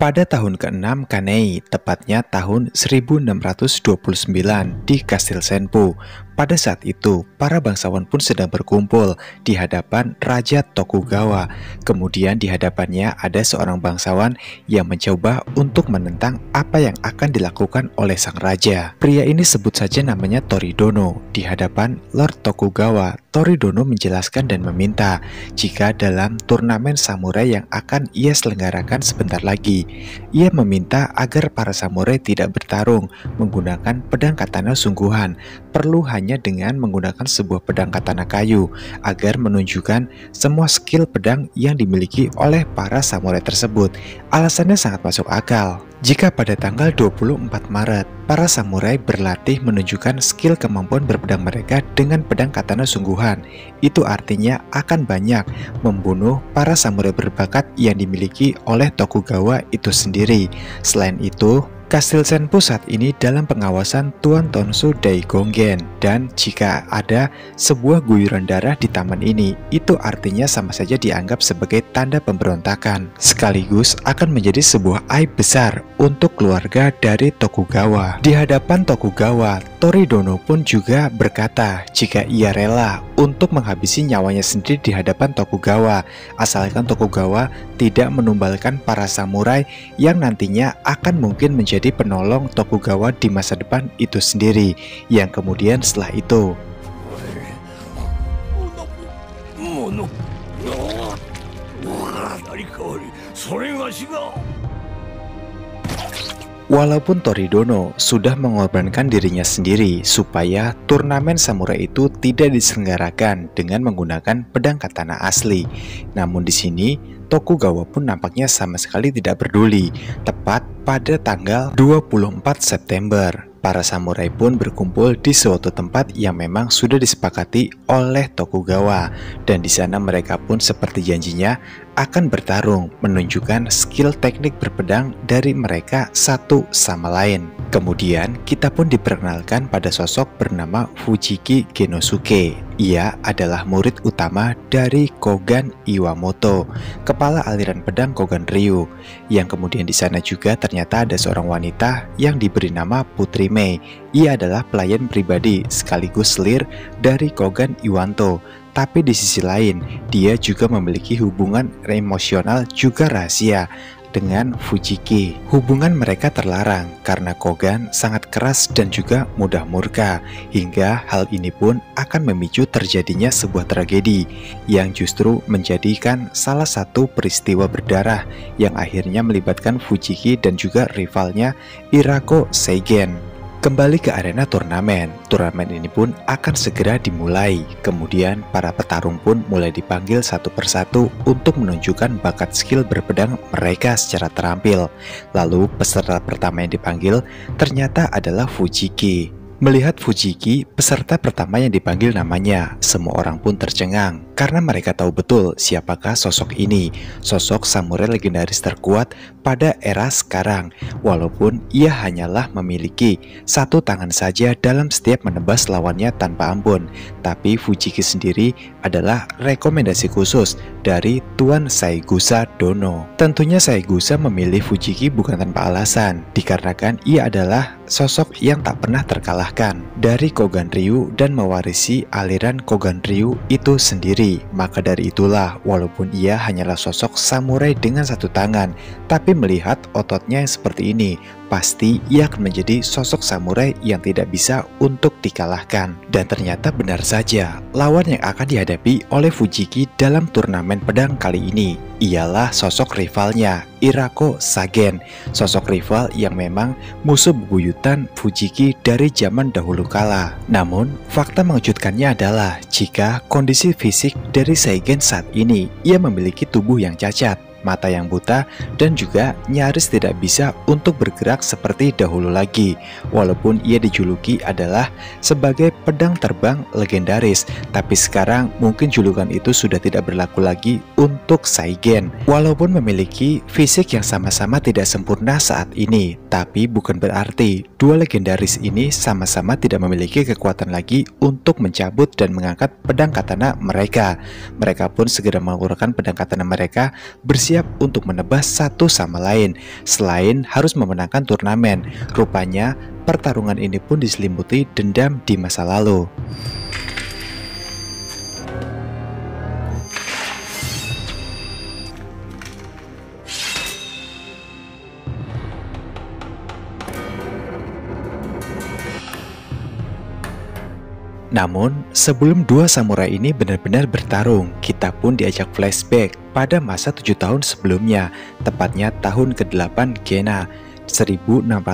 Pada tahun ke-6 Kanei, tepatnya tahun 1629 di Kastil Senpu. Pada saat itu, para bangsawan pun sedang berkumpul di hadapan Raja Tokugawa. Kemudian di hadapannya ada seorang bangsawan yang mencoba untuk menentang apa yang akan dilakukan oleh sang raja. Pria ini sebut saja namanya Toridono. Di hadapan Lord Tokugawa, Toridono menjelaskan dan meminta jika dalam turnamen samurai yang akan ia selenggarakan sebentar lagi, ia meminta agar para samurai tidak bertarung menggunakan pedang katana sungguhan, perlu hanya dengan menggunakan sebuah pedang katana kayu agar menunjukkan semua skill pedang yang dimiliki oleh para samurai tersebut. Alasannya sangat masuk akal. Jika pada tanggal 24 Maret, para samurai berlatih menunjukkan skill kemampuan berpedang mereka dengan pedang katana sungguhan, itu artinya akan banyak membunuh para samurai berbakat yang dimiliki oleh Tokugawa itu sendiri. Selain itu, Kastil Senpu saat ini dalam pengawasan Tuan Tonsu Daigongen, dan jika ada sebuah guyuran darah di taman ini, itu artinya sama saja dianggap sebagai tanda pemberontakan, sekaligus akan menjadi sebuah aib besar untuk keluarga dari Tokugawa. Di hadapan Tokugawa, Toridono pun juga berkata jika ia rela untuk menghabisi nyawanya sendiri di hadapan Tokugawa, asalkan Tokugawa tidak menumbalkan para samurai yang nantinya akan mungkin menjadi penolong Tokugawa di masa depan itu sendiri, yang kemudian setelah itu walaupun Toridono sudah mengorbankan dirinya sendiri supaya turnamen samurai itu tidak diselenggarakan dengan menggunakan pedang katana asli, namun di sini Tokugawa pun nampaknya sama sekali tidak peduli. Tepat pada tanggal 24 September, para samurai pun berkumpul di suatu tempat yang memang sudah disepakati oleh Tokugawa, dan di sana mereka pun seperti janjinya akan bertarung menunjukkan skill teknik berpedang dari mereka satu sama lain. Kemudian kita pun diperkenalkan pada sosok bernama Fujiki Genosuke. Ia adalah murid utama dari Kogan Iwamoto, kepala aliran pedang Kogan Ryu, yang kemudian di sana juga ternyata ada seorang wanita yang diberi nama Putri Mei. Ia adalah pelayan pribadi sekaligus selir dari Kogan Iwanto. Tapi di sisi lain, dia juga memiliki hubungan emosional juga rahasia dengan Fujiki. Hubungan mereka terlarang karena Kogan sangat keras dan juga mudah murka, hingga hal ini pun akan memicu terjadinya sebuah tragedi yang justru menjadikan salah satu peristiwa berdarah yang akhirnya melibatkan Fujiki dan juga rivalnya Irako Seigen. Kembali ke arena turnamen. Turnamen ini pun akan segera dimulai. Kemudian para petarung pun mulai dipanggil satu persatu untuk menunjukkan bakat skill berpedang mereka secara terampil. Lalu peserta pertama yang dipanggil ternyata adalah Fujiki. Melihat Fujiki, peserta pertama yang dipanggil namanya, semua orang pun tercengang karena mereka tahu betul siapakah sosok ini, sosok samurai legendaris terkuat pada era sekarang. Walaupun ia hanyalah memiliki satu tangan saja dalam setiap menebas lawannya tanpa ampun, tapi Fujiki sendiri adalah rekomendasi khusus dari Tuan Saigusa Dono. Tentunya Saigusa memilih Fujiki bukan tanpa alasan, dikarenakan ia adalah sosok yang tak pernah terkalahkan dari Kogan Ryu dan mewarisi aliran Kogan Ryu itu sendiri. Maka dari itulah, walaupun ia hanyalah sosok samurai dengan satu tangan, tapi melihat ototnya yang seperti ini, pasti ia akan menjadi sosok samurai yang tidak bisa untuk dikalahkan. Dan ternyata benar saja, lawan yang akan dihadapi oleh Fujiki dalam turnamen pedang kali ini ialah sosok rivalnya, Irako Sagen, sosok rival yang memang musuh bebuyutan Fujiki dari zaman dahulu kala. Namun, fakta mengejutkannya adalah jika kondisi fisik dari Seigen saat ini, ia memiliki tubuh yang cacat. mata yang buta, dan juga nyaris tidak bisa untuk bergerak seperti dahulu lagi. Walaupun ia dijuluki adalah sebagai pedang terbang legendaris, tapi sekarang mungkin julukan itu sudah tidak berlaku lagi untuk Saigen. Walaupun memiliki fisik yang sama-sama tidak sempurna saat ini, tapi bukan berarti dua legendaris ini sama-sama tidak memiliki kekuatan lagi untuk mencabut dan mengangkat pedang katana mereka. Mereka pun segera mengeluarkan pedang katana mereka, bersiap untuk menebas satu sama lain. Selain harus memenangkan turnamen, rupanya pertarungan ini pun diselimuti dendam di masa lalu. Namun, sebelum dua samurai ini benar-benar bertarung, kita pun diajak flashback pada masa 7 tahun sebelumnya, tepatnya tahun ke-8 Gena, 1622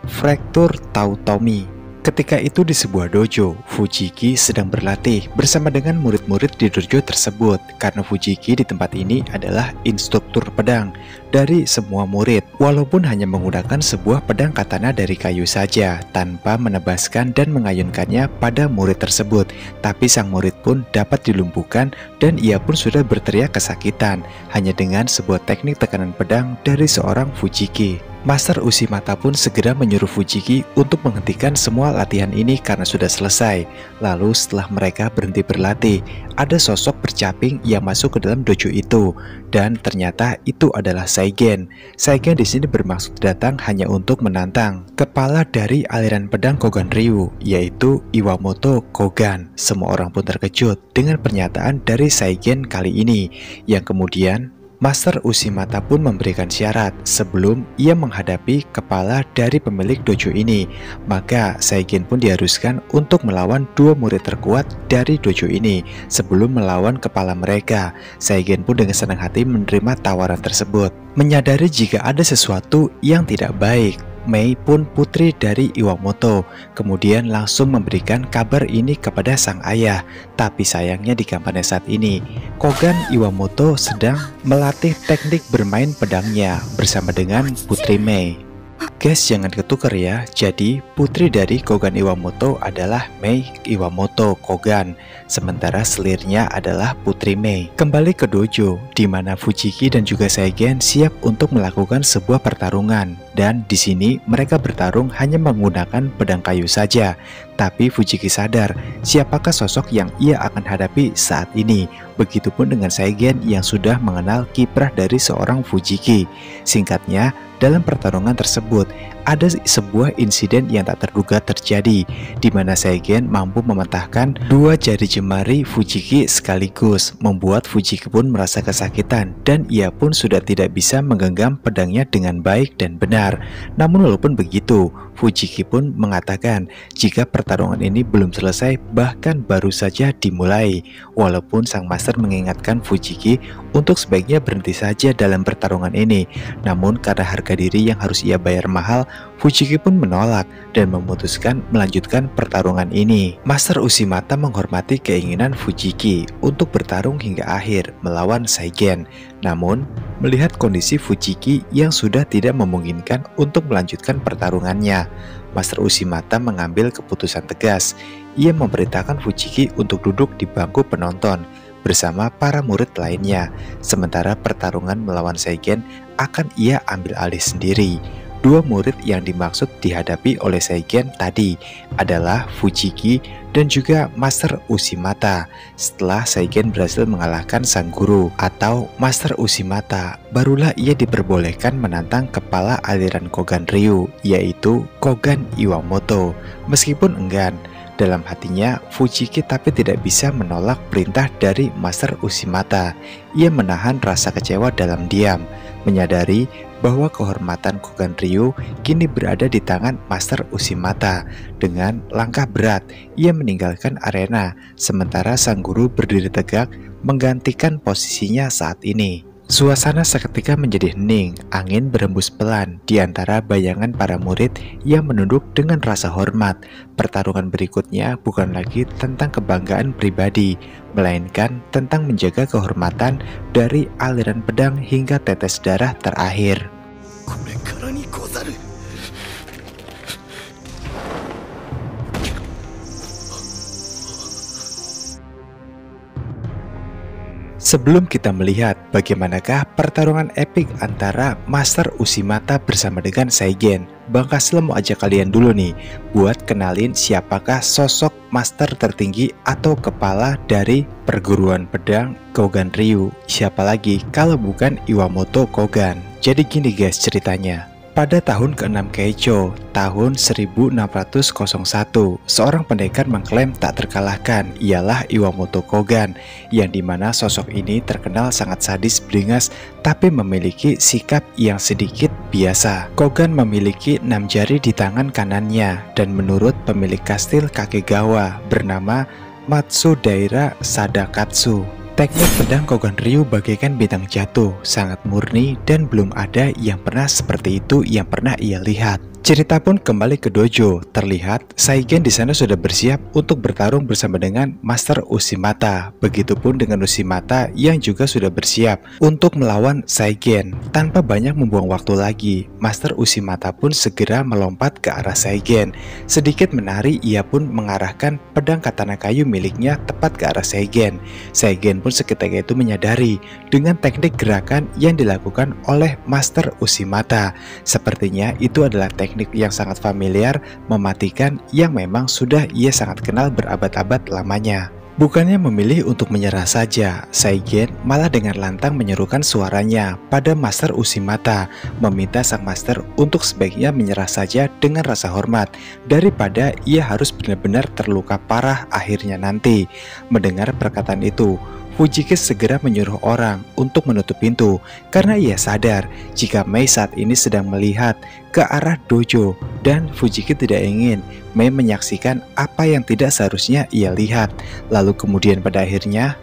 Fraktur Tautomi. Ketika itu di sebuah dojo, Fujiki sedang berlatih bersama dengan murid-murid di dojo tersebut, karena Fujiki di tempat ini adalah instruktur pedang dari semua murid, walaupun hanya menggunakan sebuah pedang katana dari kayu saja, tanpa menebaskan dan mengayunkannya pada murid tersebut. Tapi sang murid pun dapat dilumpuhkan dan ia pun sudah berteriak kesakitan, hanya dengan sebuah teknik tekanan pedang dari seorang Fujiki. Master Ushimata pun segera menyuruh Fujiki untuk menghentikan semua latihan ini karena sudah selesai. Lalu setelah mereka berhenti berlatih, ada sosok bercaping yang masuk ke dalam dojo itu, dan ternyata itu adalah Saigen. Saigen di sini bermaksud datang hanya untuk menantang kepala dari aliran pedang Kogan Ryu, yaitu Iwamoto Kogan. Semua orang pun terkejut dengan pernyataan dari Saigen kali ini, yang kemudian Master Ushimata pun memberikan syarat sebelum ia menghadapi kepala dari pemilik dojo ini. Maka Saigen pun diharuskan untuk melawan dua murid terkuat dari dojo ini sebelum melawan kepala mereka. Saigen pun dengan senang hati menerima tawaran tersebut. Menyadari jika ada sesuatu yang tidak baik, Mei pun putri dari Iwamoto kemudian langsung memberikan kabar ini kepada sang ayah. Tapi sayangnya di kampanye saat ini, Kogan Iwamoto sedang melatih teknik bermain pedangnya bersama dengan putri Mei. Guys, jangan ketukar ya. Jadi putri dari Kogan Iwamoto adalah Mei Iwamoto Kogan, sementara selirnya adalah putri Mei. Kembali ke dojo, di mana Fujiki dan juga Saigen siap untuk melakukan sebuah pertarungan. Dan di sini mereka bertarung hanya menggunakan pedang kayu saja. Tapi Fujiki sadar siapakah sosok yang ia akan hadapi saat ini. Begitupun dengan Saigen yang sudah mengenal kiprah dari seorang Fujiki. Singkatnya, dalam pertarungan tersebut ada sebuah insiden yang tak terduga terjadi, di mana Saigen mampu mematahkan dua jari jemari Fujiki sekaligus, membuat Fujiki pun merasa kesakitan dan ia pun sudah tidak bisa menggenggam pedangnya dengan baik dan benar. Namun walaupun begitu, Fujiki pun mengatakan jika pertarungan ini belum selesai, bahkan baru saja dimulai. Walaupun sang master mengingatkan Fujiki untuk sebaiknya berhenti saja dalam pertarungan ini, namun karena harga diri yang harus ia bayar mahal, Fujiki pun menolak dan memutuskan melanjutkan pertarungan ini. Master Ushimata menghormati keinginan Fujiki untuk bertarung hingga akhir melawan Saigen. Namun, melihat kondisi Fujiki yang sudah tidak memungkinkan untuk melanjutkan pertarungannya, Master Ushimata mengambil keputusan tegas. Ia memerintahkan Fujiki untuk duduk di bangku penonton bersama para murid lainnya, sementara pertarungan melawan Saigen akan ia ambil alih sendiri. Dua murid yang dimaksud dihadapi oleh Saigen tadi adalah Fujiki dan juga Master Ushimata. Setelah Saigen berhasil mengalahkan sang guru atau Master Ushimata, barulah ia diperbolehkan menantang kepala aliran Kogan Ryu, yaitu Kogan Iwamoto. Meskipun enggan dalam hatinya, Fujiki tapi tidak bisa menolak perintah dari Master Ushimata. Ia menahan rasa kecewa dalam diam, menyadari bahwa kehormatan Kogan Ryu kini berada di tangan Master Ushimata. Dengan langkah berat, ia meninggalkan arena, sementara sang guru berdiri tegak menggantikan posisinya saat ini. Suasana seketika menjadi hening, angin berembus pelan di antara bayangan para murid yang menunduk dengan rasa hormat. Pertarungan berikutnya bukan lagi tentang kebanggaan pribadi, melainkan tentang menjaga kehormatan dari aliran pedang hingga tetes darah terakhir. Sebelum kita melihat bagaimanakah pertarungan epik antara Master Ushimata bersama dengan Saigen, Bang Kasle mau ajak kalian dulu nih buat kenalin siapakah sosok master tertinggi atau kepala dari perguruan pedang Kogan Ryu. Siapa lagi kalau bukan Iwamoto Kogan. Jadi gini guys ceritanya. Pada tahun ke-6 Keicho, tahun 1601, seorang pendekar mengklaim tak terkalahkan ialah Iwamoto Kogan, yang dimana sosok ini terkenal sangat sadis beringas tapi memiliki sikap yang sedikit biasa. Kogan memiliki 6 jari di tangan kanannya, dan menurut pemilik kastil Kakegawa bernama Matsudaira Sadakatsu, teknik pedang Kogan Ryu bagaikan bintang jatuh, sangat murni dan belum ada yang pernah seperti itu yang pernah ia lihat. Cerita pun kembali ke dojo. Terlihat Saigen di sana sudah bersiap untuk bertarung bersama dengan Master Ushimata. Begitupun dengan Ushimata yang juga sudah bersiap untuk melawan Saigen. Tanpa banyak membuang waktu lagi, Master Ushimata pun segera melompat ke arah Saigen. Sedikit menari, ia pun mengarahkan pedang katana kayu miliknya tepat ke arah Saigen. Saigen pun seketika itu menyadari dengan teknik gerakan yang dilakukan oleh Master Ushimata. Sepertinya itu adalah teknik yang sangat familiar, mematikan, yang memang sudah ia sangat kenal berabad-abad lamanya. Bukannya memilih untuk menyerah saja, Saigen malah dengan lantang menyerukan suaranya pada Master Ushimata, meminta sang master untuk sebaiknya menyerah saja dengan rasa hormat daripada ia harus benar-benar terluka parah akhirnya nanti. Mendengar perkataan itu, Fujiki segera menyuruh orang untuk menutup pintu karena ia sadar jika Mei saat ini sedang melihat ke arah dojo dan Fujiki tidak ingin Mei menyaksikan apa yang tidak seharusnya ia lihat. Lalu kemudian pada akhirnya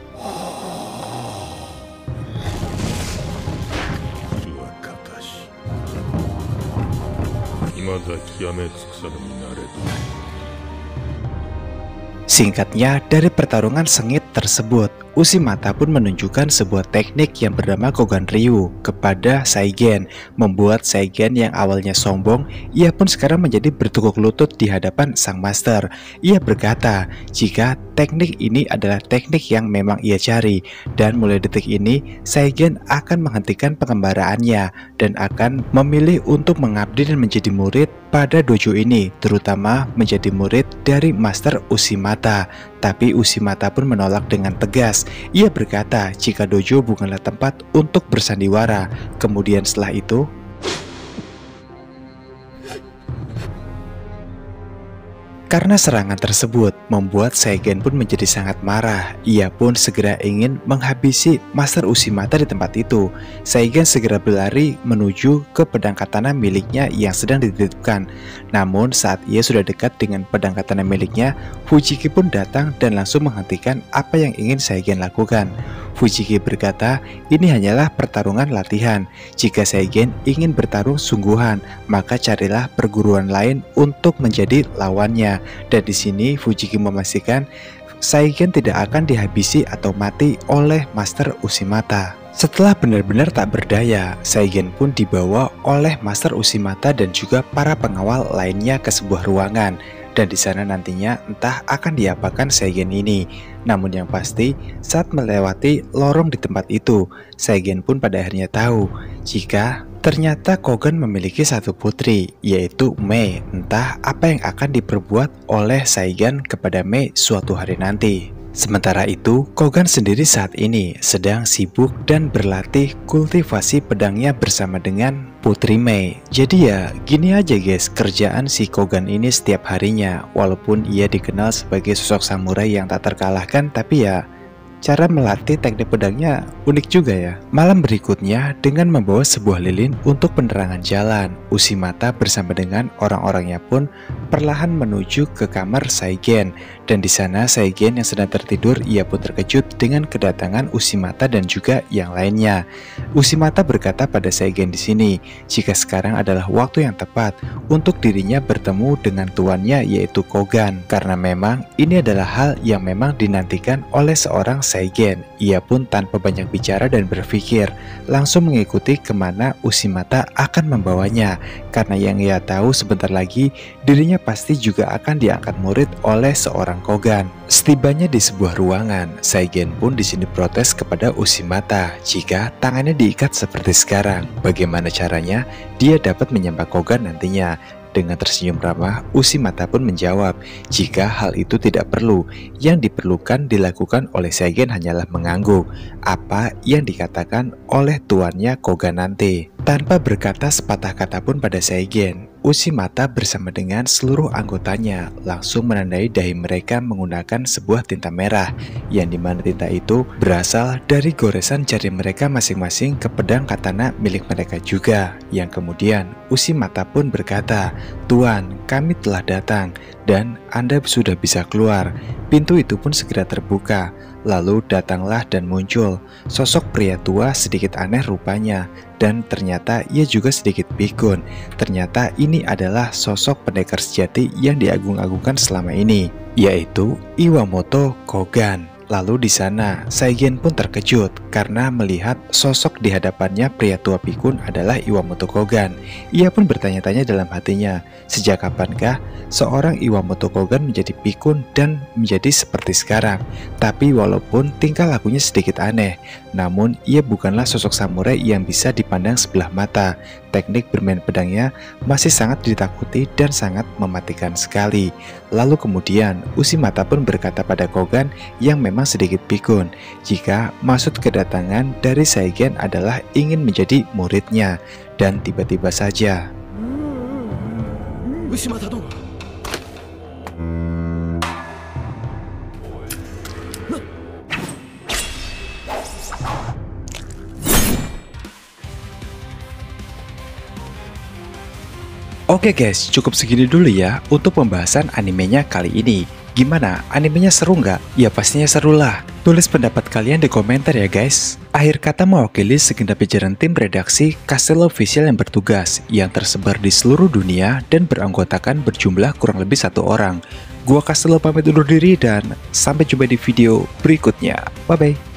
singkatnya, dari pertarungan sengit tersebut, Ushimata pun menunjukkan sebuah teknik yang bernama Kogan Ryu kepada Saigen, membuat Saigen yang awalnya sombong, ia pun sekarang menjadi bertekuk lutut di hadapan sang master. Ia berkata jika teknik ini adalah teknik yang memang ia cari, dan mulai detik ini Saigen akan menghentikan pengembaraannya dan akan memilih untuk mengabdi dan menjadi murid pada dojo ini, terutama menjadi murid dari Master Ushimata. Tapi Ushimata pun menolak dengan tegas. Ia berkata jika dojo bukanlah tempat untuk bersandiwara. Kemudian setelah itu, karena serangan tersebut membuat Saigen pun menjadi sangat marah. Ia pun segera ingin menghabisi Master Ushimata di tempat itu. Saigen segera berlari menuju ke pedang katana miliknya yang sedang dititipkan. Namun saat ia sudah dekat dengan pedang katana miliknya, Fujiki pun datang dan langsung menghentikan apa yang ingin Saigen lakukan. Fujiki berkata, ini hanyalah pertarungan latihan. Jika Saigen ingin bertarung sungguhan, maka carilah perguruan lain untuk menjadi lawannya. Dan di sini Fujiki memastikan Saigen tidak akan dihabisi atau mati oleh Master Ushimata. Setelah benar-benar tak berdaya, Saigen pun dibawa oleh Master Ushimata dan juga para pengawal lainnya ke sebuah ruangan. Dan di sana nantinya entah akan diapakan Saigen ini. Namun yang pasti, saat melewati lorong di tempat itu, Saigen pun pada akhirnya tahu jika ternyata Kogan memiliki satu putri, yaitu Mei. Entah apa yang akan diperbuat oleh Saigen kepada Mei suatu hari nanti. Sementara itu, Kogan sendiri saat ini sedang sibuk dan berlatih kultivasi pedangnya bersama dengan Putri Mei. Jadi ya gini aja guys, kerjaan si Kogan ini setiap harinya. Walaupun ia dikenal sebagai sosok samurai yang tak terkalahkan, tapi ya cara melatih teknik pedangnya unik juga ya. Malam berikutnya, dengan membawa sebuah lilin untuk penerangan jalan, Ushimata bersama dengan orang-orangnya pun perlahan menuju ke kamar Saigen. Dan di sana Saigen yang sedang tertidur, ia pun terkejut dengan kedatangan Ushimata dan juga yang lainnya. Ushimata berkata pada Saigen di sini, jika sekarang adalah waktu yang tepat untuk dirinya bertemu dengan tuannya yaitu Kogan. Karena memang ini adalah hal yang memang dinantikan oleh seorang Saigen. Ia pun tanpa banyak bicara dan berpikir, langsung mengikuti kemana Ushimata akan membawanya. Karena yang ia tahu sebentar lagi dirinya pasti juga akan diangkat murid oleh seorang Kogan. Setibanya di sebuah ruangan, Saigen pun di sini protes kepada Ushimata jika tangannya diikat seperti sekarang. Bagaimana caranya dia dapat menyembah Kogan nantinya? Dengan tersenyum ramah, Ushimata pun menjawab jika hal itu tidak perlu. Yang diperlukan dilakukan oleh Saigen hanyalah mengangguk apa yang dikatakan oleh tuannya Kogan nanti. Tanpa berkata sepatah kata pun pada Saigen, Ushimata bersama dengan seluruh anggotanya langsung menandai dahi mereka menggunakan sebuah tinta merah, yang dimana tinta itu berasal dari goresan jari mereka masing-masing ke pedang katana milik mereka juga. Yang kemudian Ushimata pun berkata, "Tuan, kami telah datang dan Anda sudah bisa keluar." Pintu itu pun segera terbuka. Lalu datanglah dan muncul sosok pria tua sedikit aneh rupanya, dan ternyata ia juga sedikit pikun. Ternyata ini adalah sosok pendekar sejati yang diagung-agungkan selama ini, yaitu Iwamoto Kogan. Lalu di sana Saigen pun terkejut karena melihat sosok di hadapannya pria tua pikun adalah Iwamoto Kogan. Ia pun bertanya-tanya dalam hatinya, sejak kapankah seorang Iwamoto Kogan menjadi pikun dan menjadi seperti sekarang? Tapi walaupun tingkah lakunya sedikit aneh, namun ia bukanlah sosok samurai yang bisa dipandang sebelah mata. Teknik bermain pedangnya masih sangat ditakuti dan sangat mematikan sekali. Lalu kemudian Ushimata pun berkata pada Kogan yang memang sedikit pikun jika maksud kedatangan dari Saigen adalah ingin menjadi muridnya. Dan tiba-tiba saja Ushimata dong. Oke guys, cukup segini dulu ya untuk pembahasan animenya kali ini. Gimana? Animenya seru nggak? Ya pastinya seru lah. Tulis pendapat kalian di komentar ya guys. Akhir kata mewakili segenap jajaran tim redaksi Kastel Official yang bertugas, yang tersebar di seluruh dunia dan beranggotakan berjumlah kurang lebih 1 orang. Gua Kastel pamit undur diri dan sampai jumpa di video berikutnya. Bye bye.